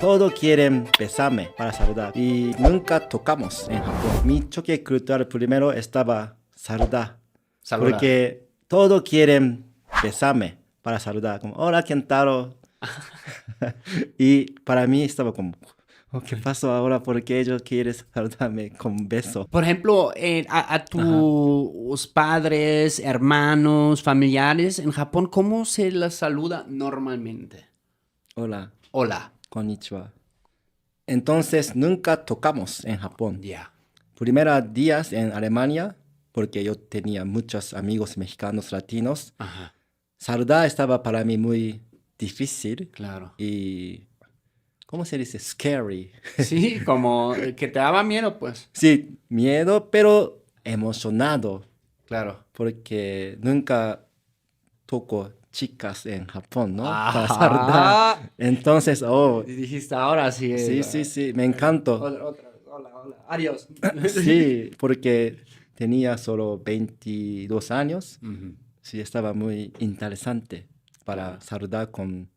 Todos quieren besarme para saludar y nunca tocamos en Japón. Mi choque cultural primero estaba saludar. Saludar. Porque todos quieren besarme para saludar. Como, hola, Kentaro. Y para mí estaba como, oh, ¿qué pasó ahora? ¿Por qué ellos quieren saludarme con beso? Por ejemplo, a tus padres, hermanos, familiares en Japón, ¿cómo se les saluda normalmente? Hola, Hola. konnichiwa. Entonces nunca tocamos en Japón. Ya. Primeros días en Alemania, porque yo tenía muchos amigos mexicanos latinos, Ajá. saludar estaba para mí muy difícil Claro. y, ¿cómo se dice? Scary. Sí, como que te daba miedo, pues. Sí, miedo, pero emocionado, Claro. porque nunca toco chicas en Japón, ¿no? Para saludar. Ajá. Entonces, oh, Y dijiste, ahora sí. sí, me encantó. Otra vez. Hola, hola. Adiós. Sí, porque tenía solo 22 años. Ujú. Sí, estaba muy interesante para Claro. saludar con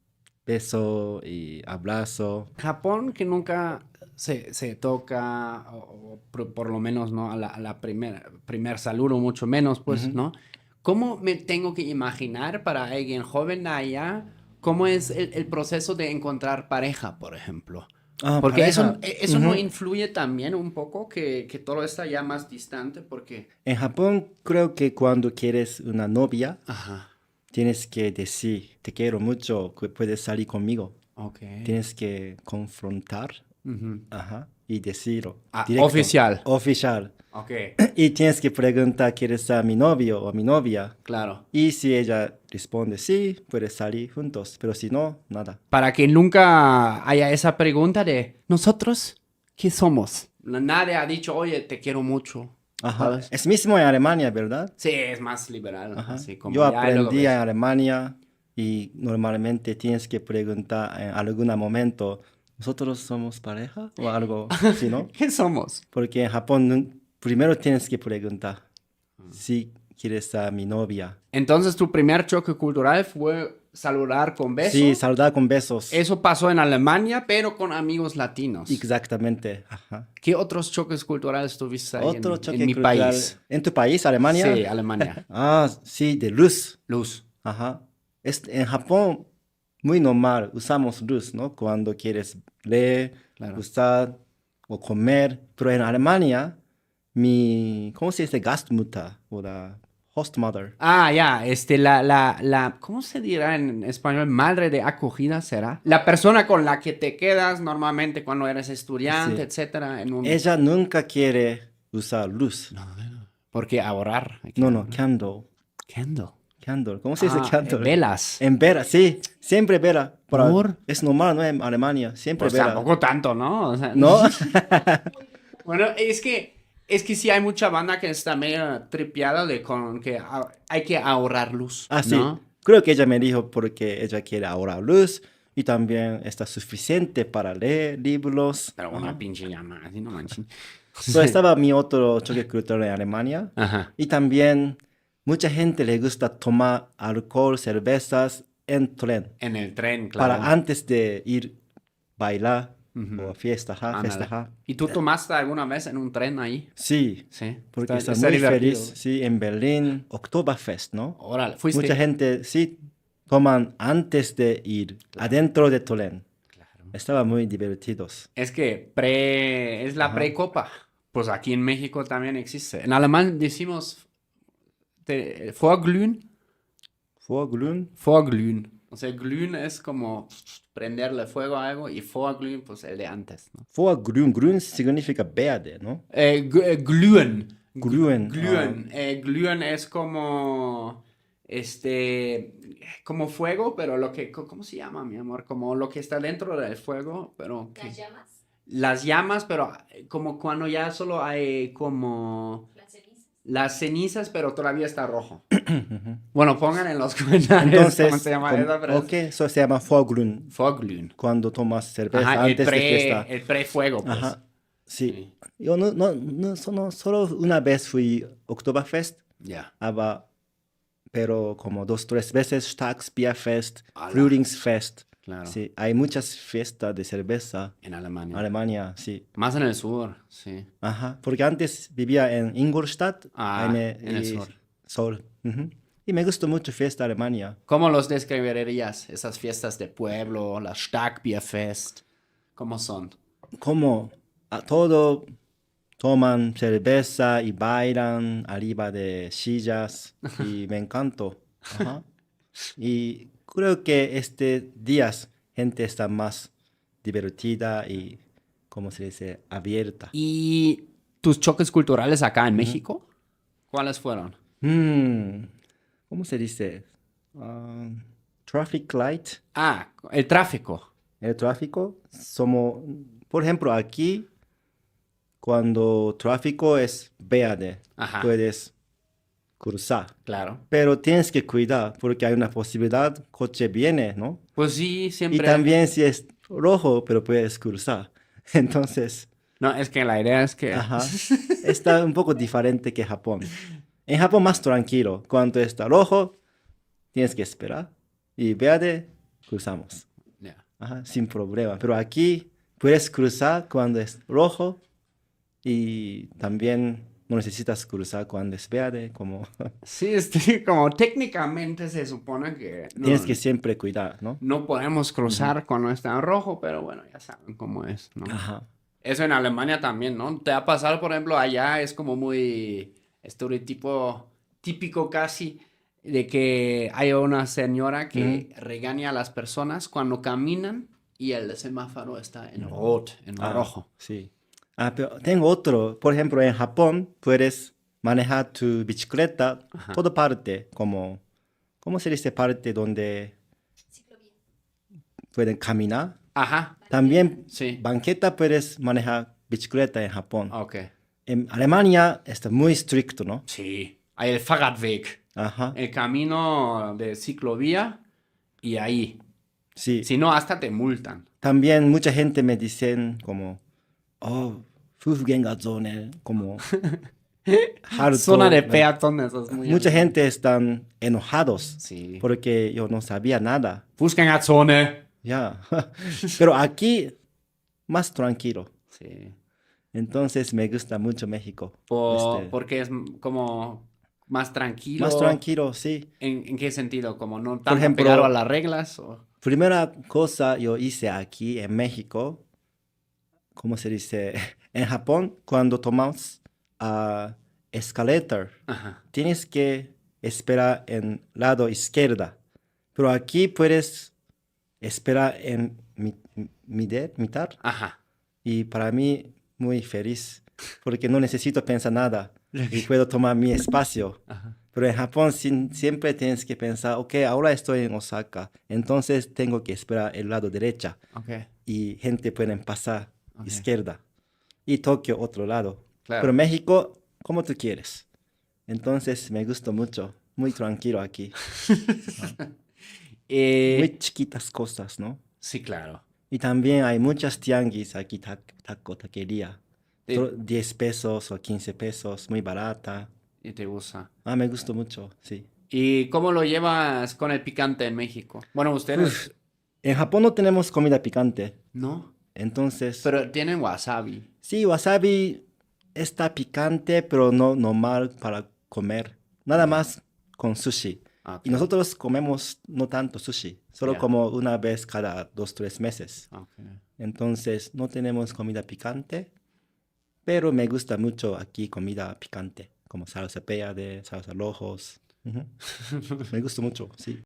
beso y abrazo. Japón que nunca se toca, o por lo menos, ¿no? A la primer saludo, mucho menos, pues, Ujú. ¿no? ¿Cómo me tengo que imaginar para alguien joven allá, cómo es el proceso de encontrar pareja, por ejemplo? Ah, Porque pareja. eso no Ujú. influye también un poco que todo está ya más distante, porque... En Japón creo que cuando quieres una novia, Ajá, tienes que decir, te quiero mucho, que puedes salir conmigo. ok. Tienes que confrontar, Ujú. ajá, y decirlo, Ah, directo, oficial. oficial. Ok, Y tienes que preguntar, ¿quieres ser mi novio o mi novia? claro. Y si ella responde sí, puedes salir juntos, pero si no, nada. Para que nunca haya esa pregunta de nosotros, ¿qué somos? Nadie ha dicho, oye, te quiero mucho, Ajá, ¿sabes? es mismo en Alemania, ¿verdad? Sí, es más liberal, Ajá. así como Yo ya luego aprendí en ves. Alemania y normalmente tienes que preguntar en algún momento, ¿nosotros somos pareja o algo así, no? ¿Qué somos? Porque en Japón primero tienes que preguntar si quieres ser mi novia. Entonces, tu primer choque cultural fue saludar con Sí, beso. saludar con besos. Eso pasó en Alemania, pero con amigos latinos. Exactamente. Ajá. ¿Qué otros choques culturales tuviste ahí Otro en choque mi cultural. país? ¿En tu país, Alemania? Sí, Alemania. Ah, sí, de luz. Luz. Ajá. En Japón, muy normal, usamos luz, ¿no? Cuando quieres leer, Claro. usar o comer. Pero en Alemania, ¿cómo se dice? Gastmutter o la host mother. Ah, ya, ¿cómo se dirá en español? Madre de acogida, ¿será? La persona con la que te quedas normalmente cuando eres estudiante, Sí. etcétera, en un... Ella nunca quiere usar luz. Porque ahorrar, hay que No, no, ahorrar. candle. Candle. Candle. ¿Cómo se dice Ah, candle? velas. En vera, sí. Siempre vera. Pero ¿Por? es normal, ¿no? En Alemania. Siempre Pues vera. tampoco tanto, ¿no? O sea, ¿No? bueno, es que sí hay mucha banda que está medio tripeada de con que hay que ahorrar luz, Ah, sí. ¿no? Creo que ella me dijo porque ella quiere ahorrar luz y también está suficiente para leer libros. Pero una Ajá. pinche llama, así no manches. Pero estaba mi otro choque cultural en Alemania. Ajá. Y también mucha gente le gusta tomar alcohol, cervezas en tren. En el tren, Para claro. antes de ir bailar o Ujú. fiesta, Ándale. festejar. ¿Y tú tomaste alguna vez en un tren ahí? Sí, Sí. porque está Está muy feliz. divertido. Sí, en Berlín, Oktoberfest, ¿no? Órale, Mucha fuiste. gente sí toman antes de ir Claro, adentro de tren. claro. Estaba muy divertidos. Es que es la Ajá. precopa. Pues aquí en México también existe. En alemán decimos Vorglühen. Vorglühen. Vorglühen. O sea, glühen es como prenderle fuego a algo y Vorglühen, pues el de antes, ¿no? Vorglühen. Grün significa verde, ¿no? Glühen. Glühen. Glühen. Glühen es como, como fuego, pero ¿cómo se llama, mi amor? Como lo que está dentro del fuego, pero Las llamas, las llamas, pero como cuando ya solo hay como las cenizas. las cenizas, pero todavía está rojo. Ujú. Bueno, pongan en los comentarios cómo se Entonces, llama esa, pero ok, eso se llama Vorglühen. Vorglühen. Cuando tomas cerveza Ajá, antes de fiesta. el pre-fuego, pues. Ajá, sí. Sí. Yo solo una vez fui Oktoberfest, Ya. pero como dos, tres veces Starkbierfest, Ala. Frühlingsfest. Claro. Sí, hay muchas fiestas de cerveza En en Alemania. Alemania, sí. Más en el sur, sí. Ajá, porque antes vivía en Ingolstadt, En el y sur. Seoul. Ujú. Y me gustó mucho fiesta Alemania. ¿Cómo los describirías? Esas fiestas de pueblo, la Starkbierfest. ¿Cómo son? Como a todo toman cerveza y bailan arriba de sillas y me encantó. Ajá. Y creo que este días gente está más divertida y, ¿cómo se dice? Abierta. ¿Y tus choques culturales acá en Ujú. México? ¿Cuáles fueron? Mm, ¿Cómo se dice? Ah, traffic light. Ah, el tráfico. El tráfico. Somos, por ejemplo, aquí, cuando tráfico es verde, Ajá, puedes cruzar. claro. Pero tienes que cuidar porque hay una posibilidad, coche viene, ¿no? Pues sí, Y siempre. también si es rojo, pero puedes cruzar. Entonces, No, es que la idea es que. ajá, está un poco diferente que Japón. En Japón más tranquilo. Cuando está rojo, tienes que esperar. Y verde, cruzamos. Ya. Ajá, sin problema. Pero aquí puedes cruzar cuando es rojo y también no necesitas cruzar cuando es verde. Como Sí, como técnicamente se supone que tienes que siempre cuidar, ¿no? no podemos Ujú. cruzar cuando está en rojo, pero bueno, ya saben cómo es, ¿no? Ajá. Eso en Alemania también, ¿no? ¿Te ha pasado, por ejemplo, allá es como muy estereotipo típico casi de que hay una señora Ujú. que regaña a las personas cuando caminan y el semáforo está en en Ah, rojo? sí. Ah, pero tengo otro. Por ejemplo, en Japón puedes manejar tu bicicleta Ajá. toda parte, como, ¿cómo se dice parte donde pueden caminar? Ajá, También sí, banqueta puedes manejar bicicleta en Japón. ok. En Alemania está muy estricto, ¿no? Sí, hay el Fahrradweg, Ajá, el camino de ciclovía y ahí. sí. Si no, hasta te multan. También mucha gente me dicen como, oh, Fußgängerzone, como Zona harto. de peatones, es muy Mucha alemán. gente están enojados Sí. porque yo no sabía nada. Fußgängerzone. Ya. Pero aquí, más tranquilo. Sí. Entonces me gusta mucho México. Porque es como más Más tranquilo. tranquilo, sí. En qué sentido? ¿Como no Por tan apegado a ejemplo, las reglas? ¿O? primera cosa yo hice aquí en México, ¿cómo se dice? En Japón, cuando tomamos escalator, Ajá. tienes que esperar en lado izquierda. Pero aquí puedes esperar en mitad. Ajá. Y para mí, muy feliz, porque no necesito pensar nada y puedo tomar mi espacio. Ajá. Pero en Japón siempre tienes que pensar, ok, ahora estoy en Osaka, entonces tengo que esperar el lado derecha Ok. y gente puede pasar Ok. izquierda y Tokio otro lado. Pero Claro. México, como tú quieres. Entonces me gusta mucho, muy tranquilo aquí. Muy Eh, chiquitas cosas, ¿no? sí, claro. Y también hay muchas tianguis aquí, taquería. Eh, 10 pesos o 15 pesos, muy barata. y te gusta. Ah, me gustó mucho, sí. ¿Y cómo lo llevas con el picante en México? Bueno, Uf, ustedes en Japón no tenemos comida picante. no, Entonces, pero tienen wasabi. sí, wasabi está picante, pero no normal para comer. Nada Ya, más con sushi. ok, Y nosotros comemos no tanto sushi, solo ya, como una vez cada 2, 3 meses. ok. Entonces, no tenemos comida picante, pero me gusta mucho aquí comida picante, como salsa verde, salsa rojos. Ujú. Me gusta mucho, sí.